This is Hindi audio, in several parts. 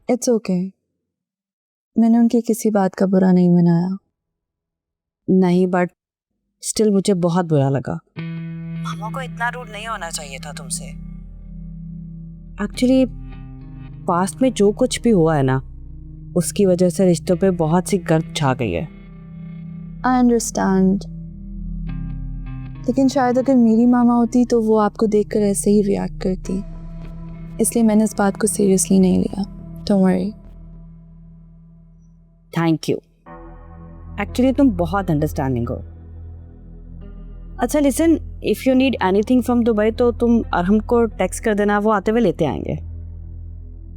It's okay. मैंने उनकी किसी बात का बुरा नहीं मनाया। नहीं, बट स्टिल मुझे बहुत बुरा लगा। मामा को इतना रूड नहीं होना चाहिए था तुमसे। एक्चुअली पास्ट में जो कुछ भी हुआ है ना, उसकी वजह से रिश्तों पे बहुत सी गर्द छा गई है। आई अंडरस्टैंड, लेकिन शायद अगर मेरी मामा होती तो वो आपको देखकर ऐसे ही रिएक्ट करती, इसलिए मैंने इस बात को सीरियसली नहीं लिया। Don't worry. Thank you. Actually तुम बहुत अंडरस्टैंडिंग हो। अच्छा listen, if you need anything from Dubai तो तुम अरहम को टेक्स्ट कर देना, वो आते हुए लेते आएंगे।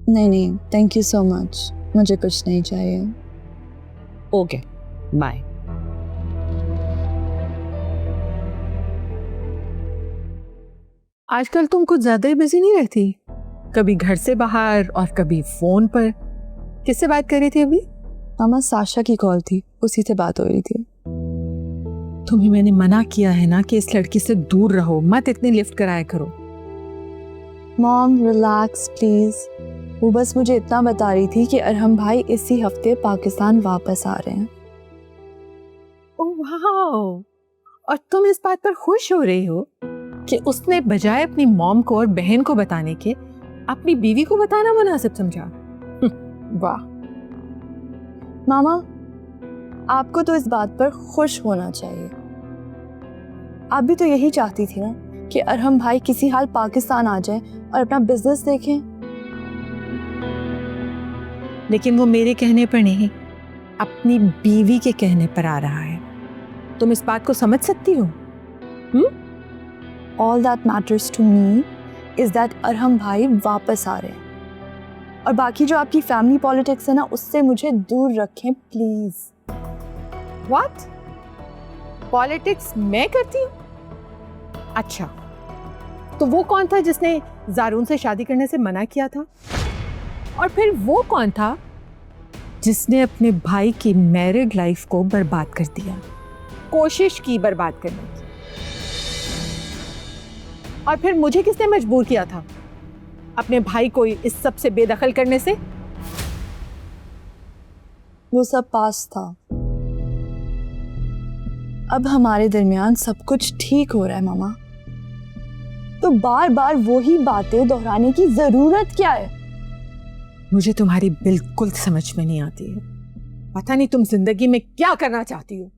नहीं नहीं, थैंक यू सो मच, मुझे कुछ नहीं चाहिए। Okay, bye. आजकल तुम कुछ ज्यादा ही बिजी नहीं रहती? कभी घर से बाहर और कभी फोन पर। किससे बात कर रही थी अभी? मामा साशा की कॉल थी, उसी से बात हो रही थी। तुम्हें मैंने मना किया है ना कि इस लड़की से दूर रहो, मत इतनी लिफ्ट कराया करो। Mom relax please. वो बस मुझे इतना बता रही थी कि अरहम भाई इसी हफ्ते पाकिस्तान वापस आ रहे हैं। Oh wow! और तुम इस बात पर खुश हो रही हो कि उसने बजाय अपनी मॉम को और बहन को बताने के अपनी बीवी को बताना मुनासिब समझा। वाह! मामा, आपको तो इस बात पर खुश होना चाहिए। आप भी तो यही चाहती थी ना कि अरहम भाई किसी हाल पाकिस्तान आ जाए और अपना बिजनेस देखें। लेकिन वो मेरे कहने पर नहीं, अपनी बीवी के कहने पर आ रहा है। तुम इस बात को समझ सकती हो? All that matters to me is that Arham भाई वापस आ रहे हैं, और बाकी जो आपकी फैमिली पॉलिटिक्स है ना, उससे मुझे दूर रखें प्लीज। What? पॉलिटिक्स मैं करती हूँ? अच्छा, तो वो कौन था जिसने जारून से शादी करने से मना किया था? और फिर वो कौन था जिसने अपने भाई की मैरिड लाइफ को बर्बाद कर दिया, कोशिश की बर्बाद करने की? और फिर मुझे किसने मजबूर किया था अपने भाई को इस सब से बेदखल करने से? वो सब पास था। अब हमारे दरमियान सब कुछ ठीक हो रहा है मामा, तो बार बार वही बातें दोहराने की जरूरत क्या है? मुझे तुम्हारी बिल्कुल समझ में नहीं आती है। पता नहीं तुम जिंदगी में क्या करना चाहती हो।